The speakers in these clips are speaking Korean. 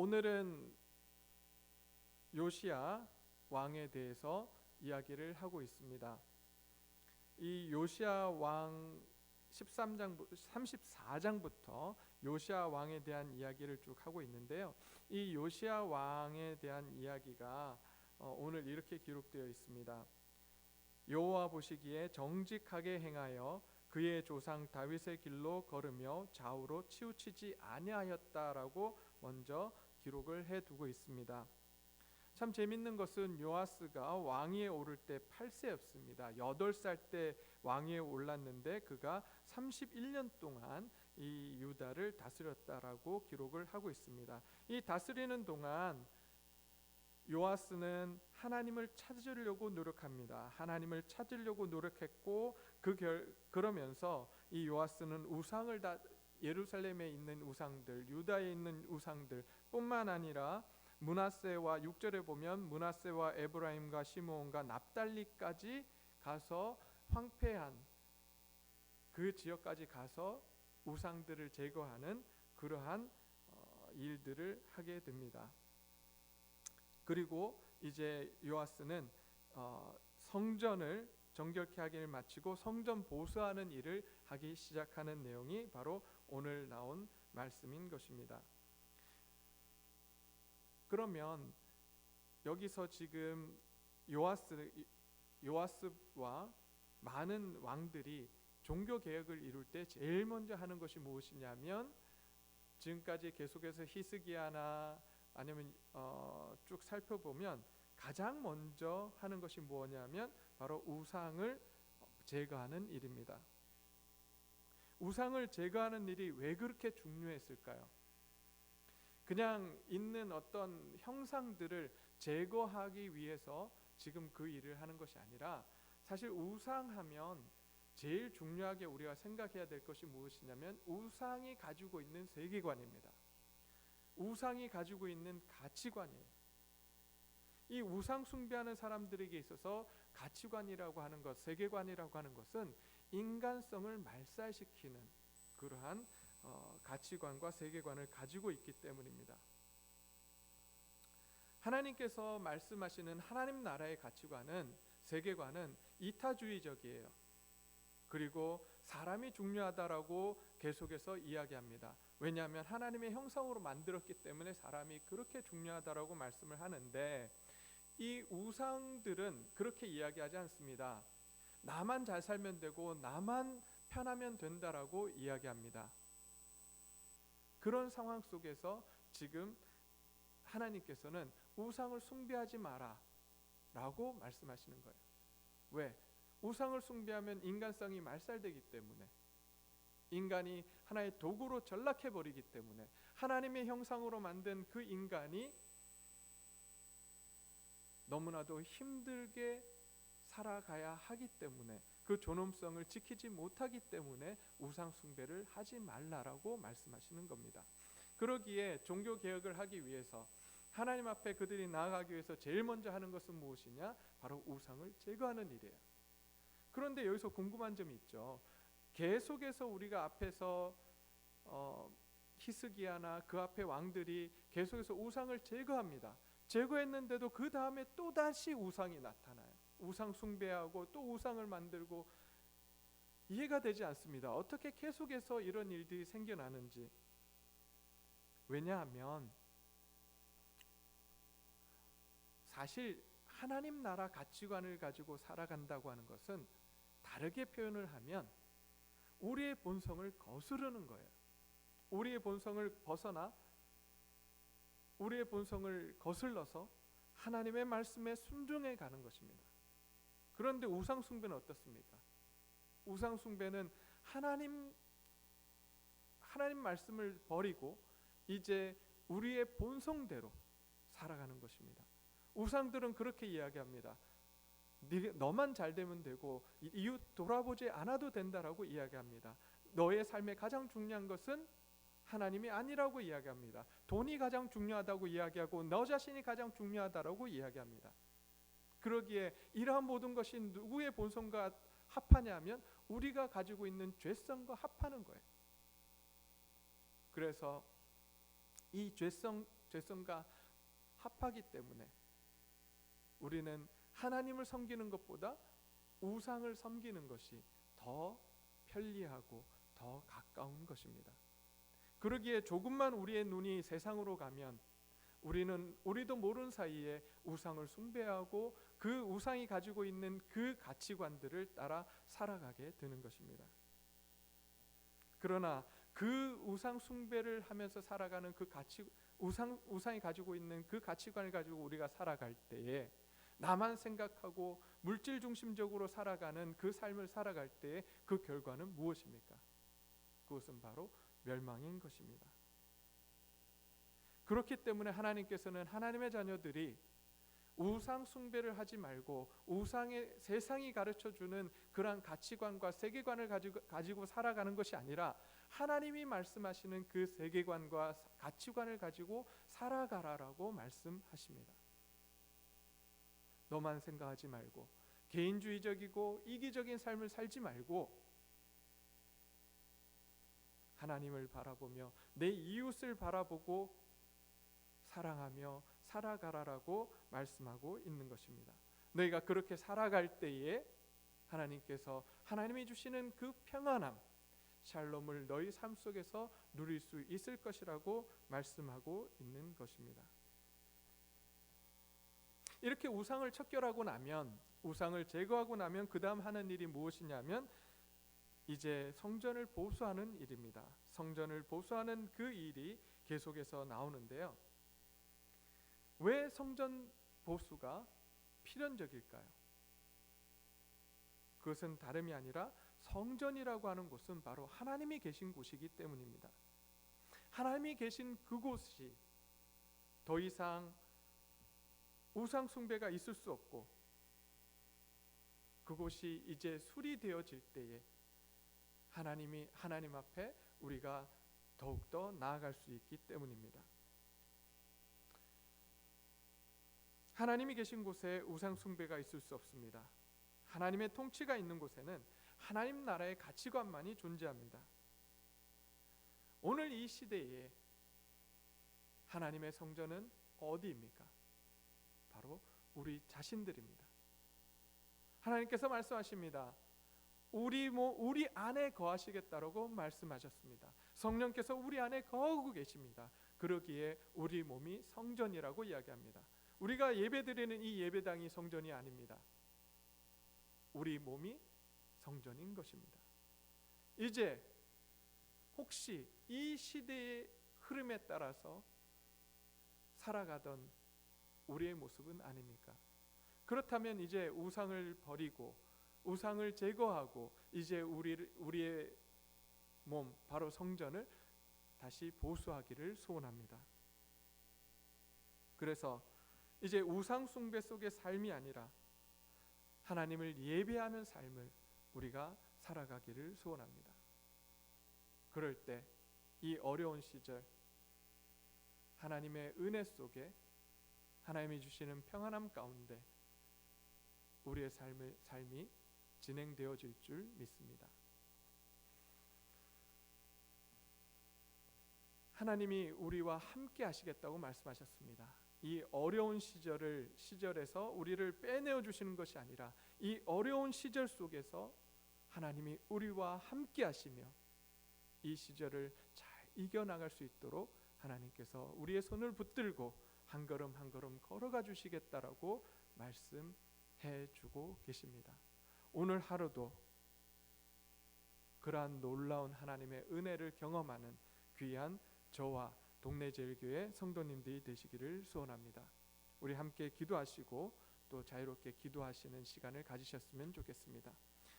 오늘은 요시야 왕에 대해서 이야기를 하고 있습니다. 이 요시야 왕 34장부터 요시야 왕에 대한 이야기를 쭉 하고 있는데요. 이 요시야 왕에 대한 이야기가 오늘 이렇게 기록되어 있습니다. 여호와 보시기에 정직하게 행하여 그의 조상 다윗의 길로 걸으며 좌우로 치우치지 아니하였다라고 먼저 기록을 해두고 있습니다. 참 재밌는 것은 요아스가 왕위에 오를 때 8세였습니다. 8살 때 왕위에 올랐는데 그가 31년 동안 이 유다를 다스렸다라고 기록을 하고 있습니다. 이 다스리는 동안 요아스는 하나님을 찾으려고 노력합니다. 하나님을 찾으려고 노력했고 그러면서 이 요아스는 우상을 다 예루살렘에 있는 우상들, 유다에 있는 우상들 뿐만 아니라 므낫세와 6절에 보면 므낫세와 에브라임과 시므온과 납달리까지 가서 황폐한 그 지역까지 가서 우상들을 제거하는 그러한 일들을 하게 됩니다. 그리고 이제 요아스는 성전을 정결케 하기를 마치고 성전 보수하는 일을 하기 시작하는 내용이 바로 오늘 나온 말씀인 것입니다. 그러면 여기서 지금 요아스와 많은 왕들이 종교 개혁을 이룰 때 제일 먼저 하는 것이 무엇이냐면 지금까지 계속해서 히스기야나 아니면 쭉 살펴보면 가장 먼저 하는 것이 뭐냐면 바로 우상을 제거하는 일입니다. 우상을 제거하는 일이 왜 그렇게 중요했을까요? 그냥 있는 어떤 형상들을 제거하기 위해서 지금 그 일을 하는 것이 아니라 사실 우상하면 제일 중요하게 우리가 생각해야 될 것이 무엇이냐면 우상이 가지고 있는 세계관입니다. 우상이 가지고 있는 가치관이에요. 이 우상 숭배하는 사람들에게 있어서 가치관이라고 하는 것, 세계관이라고 하는 것은 인간성을 말살시키는 그러한 가치관과 세계관을 가지고 있기 때문입니다. 하나님께서 말씀하시는 하나님 나라의 가치관은, 세계관은 이타주의적이에요. 그리고 사람이 중요하다라고 계속해서 이야기합니다. 왜냐하면 하나님의 형상으로 만들었기 때문에 사람이 그렇게 중요하다라고 말씀을 하는데 이 우상들은 그렇게 이야기하지 않습니다. 나만 잘 살면 되고 나만 편하면 된다라고 이야기합니다. 그런 상황 속에서 지금 하나님께서는 우상을 숭배하지 마라 라고 말씀하시는 거예요. 왜? 우상을 숭배하면 인간성이 말살되기 때문에, 인간이 하나의 도구로 전락해버리기 때문에, 하나님의 형상으로 만든 그 인간이 너무나도 힘들게 살아가야 하기 때문에, 그 존엄성을 지키지 못하기 때문에 우상 숭배를 하지 말라라고 말씀하시는 겁니다. 그러기에 종교개혁을 하기 위해서, 하나님 앞에 그들이 나아가기 위해서 제일 먼저 하는 것은 무엇이냐? 바로 우상을 제거하는 일이에요. 그런데 여기서 궁금한 점이 있죠. 계속해서 우리가 앞에서 히스기야나 그 앞에 왕들이 계속해서 우상을 제거합니다. 제거했는데도 그 다음에 또다시 우상이 나타나요. 우상 숭배하고 또 우상을 만들고, 이해가 되지 않습니다. 어떻게 계속해서 이런 일들이 생겨나는지. 왜냐하면 사실 하나님 나라 가치관을 가지고 살아간다고 하는 것은 다르게 표현을 하면 우리의 본성을 거스르는 거예요. 우리의 본성을 벗어나 우리의 본성을 거슬러서 하나님의 말씀에 순종해 가는 것입니다. 그런데 우상 숭배는 어떻습니까? 우상 숭배는 하나님 말씀을 버리고 이제 우리의 본성대로 살아가는 것입니다. 우상들은 그렇게 이야기합니다. 너만 잘 되면 되고 이웃 돌아보지 않아도 된다라고 이야기합니다. 너의 삶에 가장 중요한 것은 하나님이 아니라고 이야기합니다. 돈이 가장 중요하다고 이야기하고 너 자신이 가장 중요하다라고 이야기합니다. 그러기에 이러한 모든 것이 누구의 본성과 합하냐면 우리가 가지고 있는 죄성과 합하는 거예요. 그래서 이 죄성과 합하기 때문에 우리는 하나님을 섬기는 것보다 우상을 섬기는 것이 더 편리하고 더 가까운 것입니다. 그러기에 조금만 우리의 눈이 세상으로 가면 우리도 모르는 사이에 우상을 숭배하고 그 우상이 가지고 있는 그 가치관들을 따라 살아가게 되는 것입니다. 그러나 그 우상 숭배를 하면서 살아가는 그 우상이 가지고 있는 그 가치관을 가지고 우리가 살아갈 때에 나만 생각하고 물질 중심적으로 살아가는 그 삶을 살아갈 때에 그 결과는 무엇입니까? 그것은 바로 멸망인 것입니다. 그렇기 때문에 하나님께서는 하나님의 자녀들이 우상 숭배를 하지 말고 세상이 가르쳐주는 그러한 가치관과 세계관을 가지고 살아가는 것이 아니라 하나님이 말씀하시는 그 세계관과 가치관을 가지고 살아가라라고 말씀하십니다. 너만 생각하지 말고 개인주의적이고 이기적인 삶을 살지 말고 하나님을 바라보며 내 이웃을 바라보고 사랑하며 살아가라라고 말씀하고 있는 것입니다. 너희가 그렇게 살아갈 때에 하나님께서 하나님이 주시는 그 평안함, 샬롬을 너희 삶 속에서 누릴 수 있을 것이라고 말씀하고 있는 것입니다. 이렇게 우상을 척결하고 나면, 우상을 제거하고 나면 그 다음 하는 일이 무엇이냐면 이제 성전을 보수하는 일입니다. 성전을 보수하는 그 일이 계속해서 나오는데요. 왜 성전 보수가 필연적일까요? 그것은 다름이 아니라 성전이라고 하는 곳은 바로 하나님이 계신 곳이기 때문입니다. 하나님이 계신 그곳이 더 이상 우상 숭배가 있을 수 없고 그곳이 이제 수리되어질 때에 하나님 앞에 우리가 더욱더 나아갈 수 있기 때문입니다. 하나님이 계신 곳에 우상 숭배가 있을 수 없습니다. 하나님의 통치가 있는 곳에는 하나님 나라의 가치관만이 존재합니다. 오늘 이 시대에 하나님의 성전은 어디입니까? 바로 우리 자신들입니다. 하나님께서 말씀하십니다. 우리 안에 거하시겠다라고 말씀하셨습니다. 성령께서 우리 안에 거하고 계십니다. 그러기에 우리 몸이 성전이라고 이야기합니다. 우리가 예배드리는 이 예배당이 성전이 아닙니다. 우리 몸이 성전인 것입니다. 이제 혹시 이 시대의 흐름에 따라서 살아가던 우리의 모습은 아닙니까? 그렇다면 이제 우상을 버리고 우상을 제거하고 이제 우리의 몸 바로 성전을 다시 보수하기를 소원합니다. 그래서 이제 우상 숭배 속의 삶이 아니라 하나님을 예배하는 삶을 우리가 살아가기를 소원합니다. 그럴 때 이 어려운 시절 하나님의 은혜 속에 하나님이 주시는 평안함 가운데 우리의 삶이 진행되어질 줄 믿습니다. 하나님이 우리와 함께 하시겠다고 말씀하셨습니다. 이 어려운 시절에서 우리를 빼내어 주시는 것이 아니라 이 어려운 시절 속에서 하나님이 우리와 함께 하시며 이 시절을 잘 이겨나갈 수 있도록 하나님께서 우리의 손을 붙들고 한 걸음 한 걸음 걸어가 주시겠다라고 말씀해 주고 계십니다. 오늘 하루도 그러한 놀라운 하나님의 은혜를 경험하는 귀한 저와 동네제일교회 성도님들이 되시기를 소원합니다. 우리 함께 기도하시고 또 자유롭게 기도하시는 시간을 가지셨으면 좋겠습니다.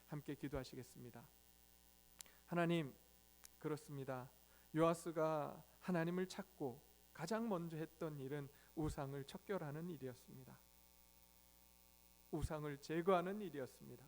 함께 기도하시겠습니다. 하나님, 그렇습니다. 요아스가 하나님을 찾고 가장 먼저 했던 일은 우상을 척결하는 일이었습니다. 우상을 제거하는 일이었습니다.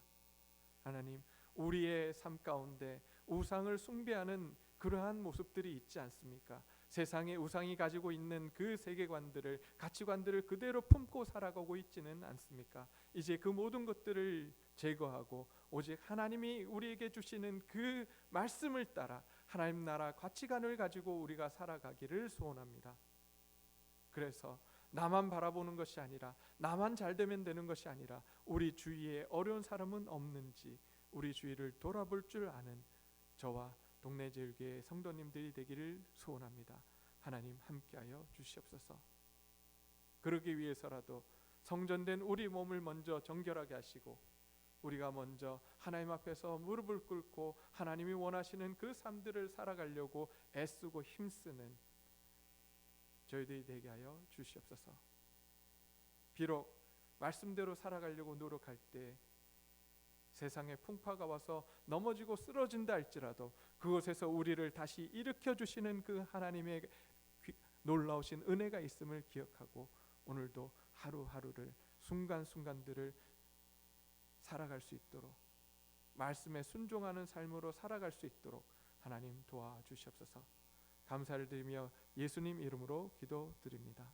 하나님, 우리의 삶 가운데 우상을 숭배하는 그러한 모습들이 있지 않습니까? 세상의 우상이 가지고 있는 그 세계관들을, 가치관들을 그대로 품고 살아가고 있지는 않습니까? 이제 그 모든 것들을 제거하고 오직 하나님이 우리에게 주시는 그 말씀을 따라 하나님 나라 가치관을 가지고 우리가 살아가기를 소원합니다. 그래서 나만 바라보는 것이 아니라, 나만 잘 되면 되는 것이 아니라, 우리 주위에 어려운 사람은 없는지 우리 주위를 돌아볼 줄 아는 저와 동네제일교회 성도님들이 되기를 소원합니다. 하나님 함께하여 주시옵소서. 그러기 위해서라도 성전된 우리 몸을 먼저 정결하게 하시고, 우리가 먼저 하나님 앞에서 무릎을 꿇고 하나님이 원하시는 그 삶들을 살아가려고 애쓰고 힘쓰는 저희들이 되게 하여 주시옵소서. 비록 말씀대로 살아가려고 노력할 때 세상에 풍파가 와서 넘어지고 쓰러진다 할지라도 그곳에서 우리를 다시 일으켜 주시는 그 하나님의 놀라우신 은혜가 있음을 기억하고, 오늘도 하루하루를, 순간순간들을 살아갈 수 있도록, 말씀에 순종하는 삶으로 살아갈 수 있도록 하나님 도와주시옵소서. 감사를 드리며 예수님 이름으로 기도드립니다.